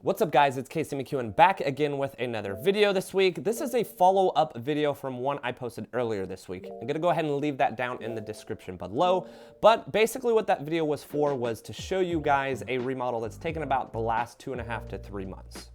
What's up guys, it's McKeown back again with another video this week. This is a follow-up video from one I posted earlier this week. I'm gonna go ahead and leave that down in the description below. But basically what that video was for was to show you guys a remodel that's taken about the last 2.5 to 3 months.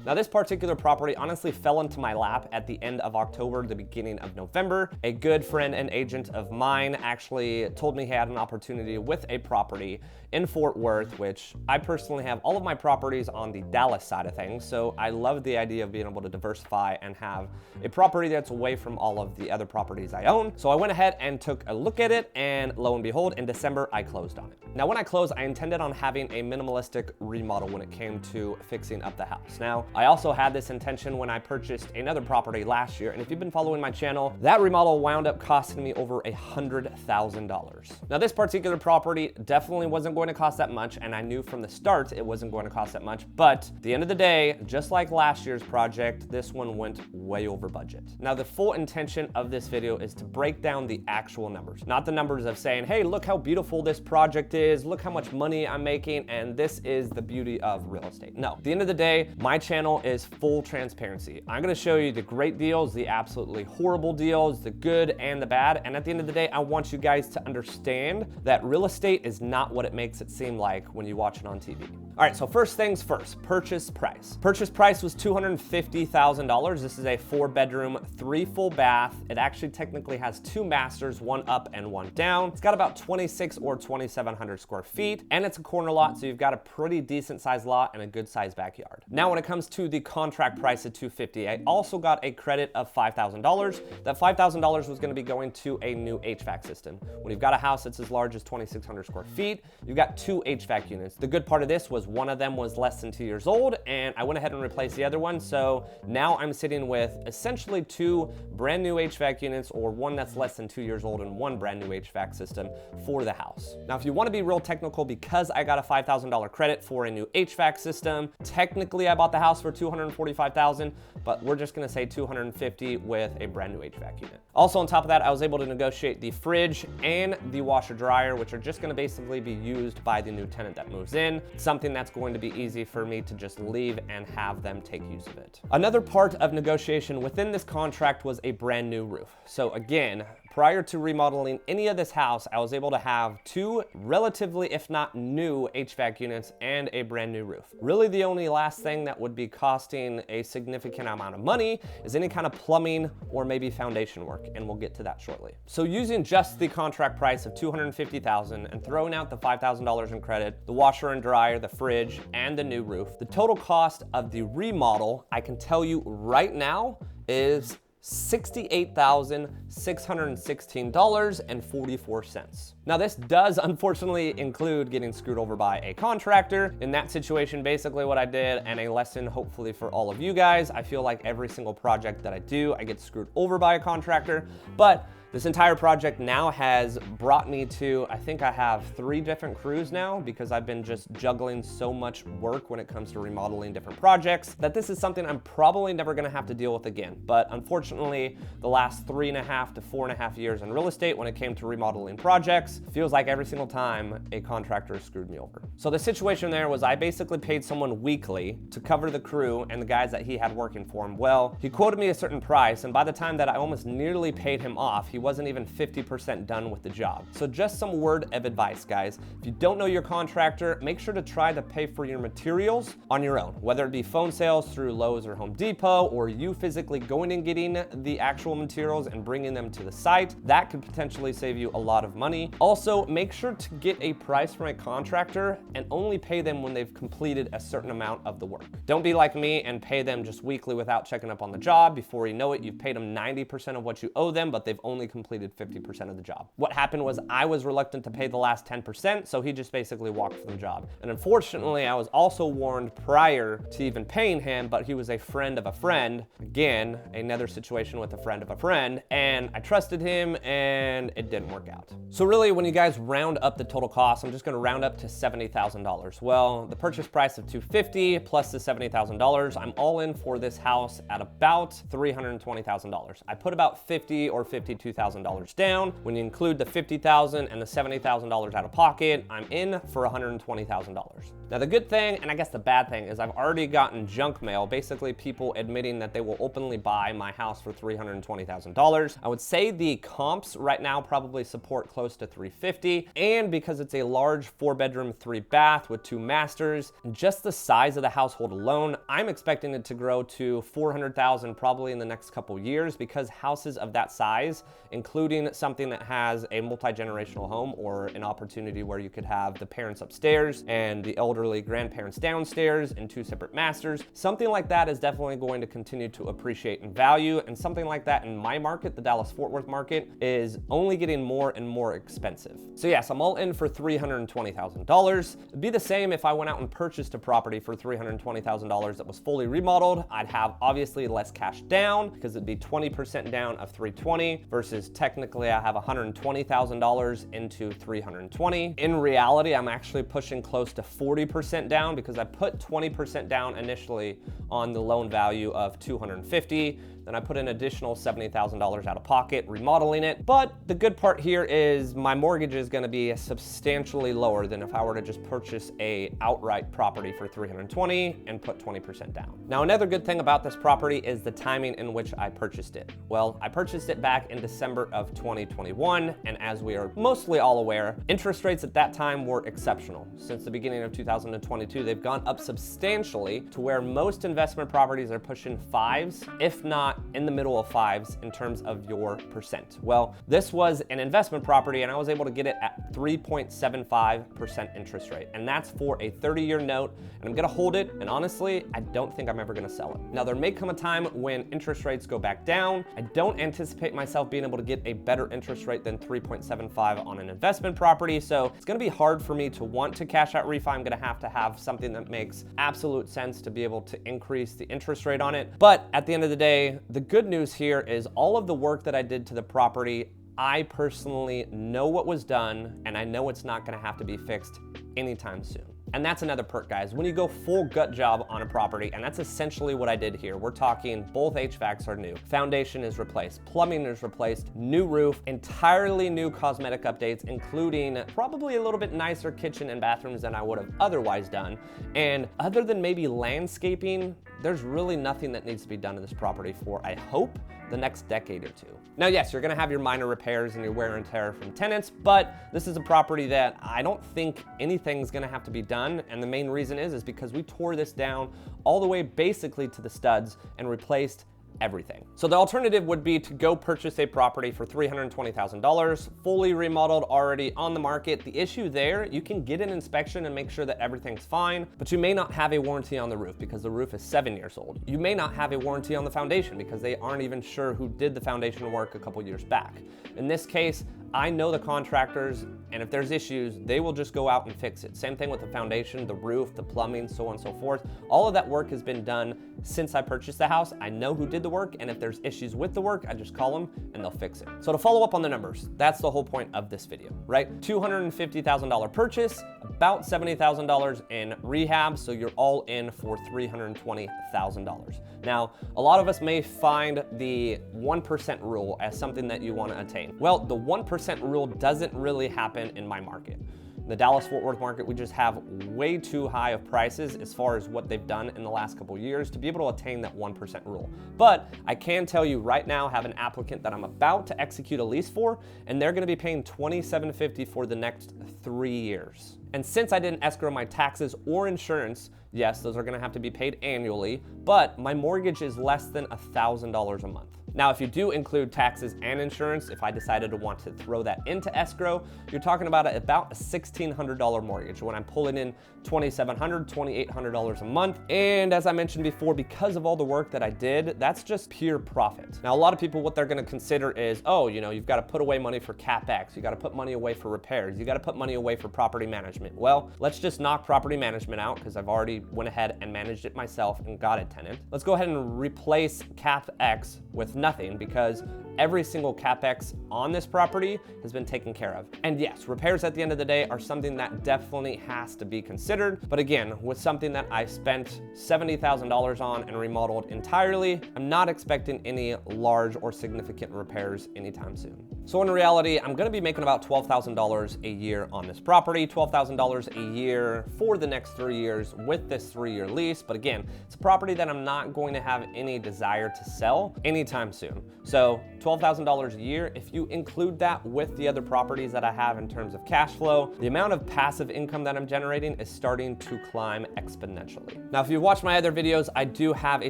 Now this particular property honestly fell into my lap at the end of October, the beginning of November. A good friend and agent of mine actually told me he had an opportunity with a property in Fort Worth, which I personally have all of my properties on the Dallas side of things. So I love the idea of being able to diversify and have a property that's away from all of the other properties I own. So I went ahead and took a look at it, and lo and behold, in December, I closed on it. Now when I closed, I intended on having a minimalistic remodel when it came to fixing up the house. Now, I also had this intention when I purchased another property last year, and if you've been following my channel, that remodel wound up costing me over $100,000. Now this particular property definitely wasn't going to cost that much, and I knew from the start it wasn't going to cost that much, but at the end of the day, just like last year's project, this one went way over budget. Now the full intention of this video is to break down the actual numbers, not the numbers of saying, hey, look how beautiful this project is, look how much money I'm making, and this is the beauty of real estate. No, at the end of the day, my channel is full transparency. I'm gonna show you the great deals, the absolutely horrible deals, the good and the bad, and at the end of the day, I want you guys to understand that real estate is not what it makes it seem like when you watch it on TV. All right, so first things first, purchase price. Purchase price was $250,000. This is a 4-bedroom, 3 full bath. It actually technically has 2 masters, 1 up and 1 down. It's got about 26 or 2,700 square feet, and it's a corner lot, so you've got a pretty decent sized lot and a good sized backyard. Now, when it comes to the contract price of $250,000, I also got a credit of $5,000. That $5,000 was gonna be going to a new HVAC system. When you've got a house that's as large as 2,600 square feet, you've got 2 HVAC units. The good part of this was one of them was less than 2 years old, and I went ahead and replaced the other one. So now I'm sitting with essentially 2 brand new HVAC units, or one that's less than 2 years old and 1 brand new HVAC system for the house. Now, if you want to be real technical, because I got a $5,000 credit for a new HVAC system, technically I bought the house for $245,000, but we're just gonna say $250,000 with a brand new HVAC unit. Also on top of that, I was able to negotiate the fridge and the washer dryer, which are just gonna basically be used by the new tenant that moves in. Something that's going to be easy for me to just leave and have them take use of it. Another part of negotiation within this contract was a brand new roof. So again, prior to remodeling any of this house, I was able to have 2 relatively, if not new, HVAC units and a brand new roof. Really, the only last thing that would be costing a significant amount of money is any kind of plumbing or maybe foundation work, and we'll get to that shortly. So using just the contract price of $250,000 and throwing out the $5,000 in credit, the washer and dryer, the fridge, and the new roof, the total cost of the remodel, I can tell you right now, is $68,616.44. Now this does unfortunately include getting screwed over by a contractor. In that situation, basically what I did, and a lesson hopefully for all of you guys, I feel like every single project that I do, I get screwed over by a contractor, but this entire project now has brought me to, I think I have 3 different crews now, because I've been just juggling so much work when it comes to remodeling different projects, that this is something I'm probably never gonna have to deal with again. But unfortunately, the last 3.5 to 4.5 years in real estate, when it came to remodeling projects, feels like every single time a contractor screwed me over. So the situation there was I basically paid someone weekly to cover the crew and the guys that he had working for him. Well, he quoted me a certain price, and by the time that I almost nearly paid him off, he wasn't even 50% done with the job. So just some word of advice, guys. If you don't know your contractor, make sure to try to pay for your materials on your own, whether it be phone sales through Lowe's or Home Depot, or you physically going and getting the actual materials and bringing them to the site. That could potentially save you a lot of money. Also, make sure to get a price from a contractor and only pay them when they've completed a certain amount of the work. Don't be like me and pay them just weekly without checking up on the job. Before you know it, you've paid them 90% of what you owe them, but they've only completed 50% of the job. What happened was I was reluctant to pay the last 10%, so he just basically walked from the job. And unfortunately, I was also warned prior to even paying him, but he was a friend of a friend. Again, another situation with a friend of a friend, and I trusted him and it didn't work out. So really, when you guys round up the total cost, I'm just gonna round up to $70,000. Well, the purchase price of $250,000 plus the $70,000, I'm all in for this house at about $320,000. I put about $50,000 or $52,000 $120,000 down. When you include the $50,000 and the $70,000 out of pocket, I'm in for $120,000. Now the good thing, and I guess the bad thing, is I've already gotten junk mail, basically people admitting that they will openly buy my house for $320,000. I would say the comps right now probably support close to $350,000, and because it's a large 4-bedroom, 3-bath with 2 masters, just the size of the household alone, I'm expecting it to grow to $400,000 probably in the next couple years, because houses of that size, including something that has a multi-generational home or an opportunity where you could have the parents upstairs and the elderly grandparents downstairs and 2 separate masters, something like that is definitely going to continue to appreciate in value, and something like that in my market, the Dallas-Fort Worth market, is only getting more and more expensive. So yes, I'm all in for $320,000. It'd be the same if I went out and purchased a property for $320,000 that was fully remodeled. I'd have obviously less cash down because it'd be 20% down of $320,000 versus technically I have $120,000 into $320,000. In reality, I'm actually pushing close to 40% down because I put 20% down initially on the loan value of $250,000. Then I put an additional $70,000 out of pocket remodeling it. But the good part here is my mortgage is gonna be substantially lower than if I were to just purchase a outright property for $320,000 and put 20% down. Now, another good thing about this property is the timing in which I purchased it. Well, I purchased it back in December of 2021, and as we are mostly all aware, interest rates at that time were exceptional. Since the beginning of 2022, they've gone up substantially to where most investment properties are pushing 5s, if not in the middle of 5s in terms of your percent. Well, this was an investment property and I was able to get it at 3.75% interest rate. And that's for a 30-year note, and I'm gonna hold it, and honestly, I don't think I'm ever gonna sell it. Now, there may come a time when interest rates go back down. I don't anticipate myself being able to get a better interest rate than 3.75 on an investment property, so it's gonna be hard for me to want to cash out refi. I'm gonna have to have something that makes absolute sense to be able to increase the interest rate on it. But at the end of the day, the good news here is all of the work that I did to the property, I personally know what was done, and I know it's not gonna have to be fixed anytime soon. And that's another perk, guys. When you go full gut job on a property, and that's essentially what I did here. We're talking both HVACs are new. Foundation is replaced, plumbing is replaced, new roof, entirely new cosmetic updates, including probably a little bit nicer kitchen and bathrooms than I would have otherwise done. And other than maybe landscaping, there's really nothing that needs to be done to this property for, I hope, the next decade or two. Now, yes, you're gonna have your minor repairs and your wear and tear from tenants, but this is a property that I don't think anything's gonna have to be done. And the main reason is because we tore this down all the way basically to the studs and replaced everything. So the alternative would be to go purchase a property for $320,000, fully remodeled, already on the market. The issue there, you can get an inspection and make sure that everything's fine, but you may not have a warranty on the roof because the roof is 7 years old. You may not have a warranty on the foundation because they aren't even sure who did the foundation work a couple years back. In this case, I know the contractors, and if there's issues, they will just go out and fix it. Same thing with the foundation, the roof, the plumbing, so on and so forth. All of that work has been done since I purchased the house. I know who did the work, and if there's issues with the work, I just call them and they'll fix it. So to follow up on the numbers, that's the whole point of this video, right? $250,000 purchase, about $70,000 in rehab, so you're all in for $320,000. Now, a lot of us may find the 1% rule as something that you want to attain. Well, the 1% rule doesn't really happen in my market. In the Dallas-Fort Worth market, we just have way too high of prices as far as what they've done in the last couple years to be able to attain that 1% rule. But I can tell you right now, I have an applicant that I'm about to execute a lease for, and they're gonna be paying $2,750 for the next 3 years. And since I didn't escrow my taxes or insurance, yes, those are gonna have to be paid annually, but my mortgage is less than $1,000 a month. Now, if you do include taxes and insurance, if I decided to want to throw that into escrow, you're talking about a $1,600 mortgage when I'm pulling in $2,700, $2,800 a month. And as I mentioned before, because of all the work that I did, that's just pure profit. Now, a lot of people, what they're gonna consider is, oh, you know, you've gotta put away money for CapEx, you gotta put money away for repairs, you gotta put money away for property management. Well, let's just knock property management out because I've already went ahead and managed it myself and got a tenant. Let's go ahead and replace CapEx with nothing because every single CapEx on this property has been taken care of. And yes, repairs at the end of the day are something that definitely has to be considered. But again, with something that I spent $70,000 on and remodeled entirely, I'm not expecting any large or significant repairs anytime soon. So in reality, I'm gonna be making about $12,000 a year on this property, $12,000 a year for the next 3 years with this 3-year lease. But again, it's a property that I'm not going to have any desire to sell anytime soon. So $12,000 a year, if you include that with the other properties that I have in terms of cash flow, the amount of passive income that I'm generating is starting to climb exponentially. Now, if you've watched my other videos, I do have a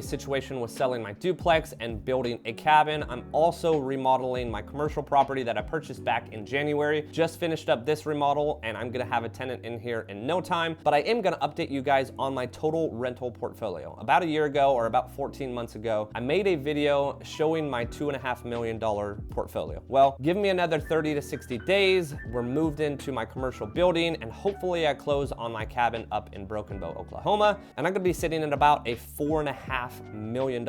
situation with selling my duplex and building a cabin. I'm also remodeling my commercial property that I purchased back in January. Just finished up this remodel and I'm gonna have a tenant in here in no time, but I am gonna update you guys on my total rental portfolio. About a year ago, or about 14 months ago, I made a video showing my $2.5 million portfolio. Well, give me another 30 to 60 days, we're moved into my commercial building, and hopefully I close on my cabin up in Broken Bow, Oklahoma, and I'm gonna be sitting at about a $4.5 million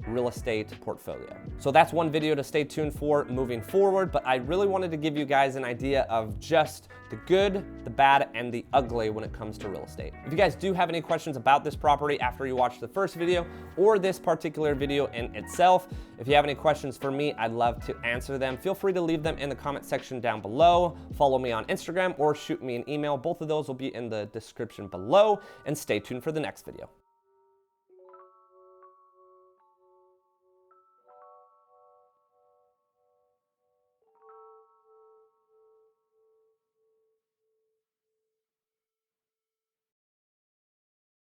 real estate portfolio. So that's one video to stay tuned for moving forward, but I really wanted to give you guys an idea of just the good, the bad, and the ugly when it comes to real estate. If you guys do have any questions about this property after you watch the first video or this particular video in itself, if you have any questions for me, I'd love to answer them. Feel free to leave them in the comment section down below. Follow me on Instagram or shoot me an email. Both of those will be in the description below, and stay tuned for the next video.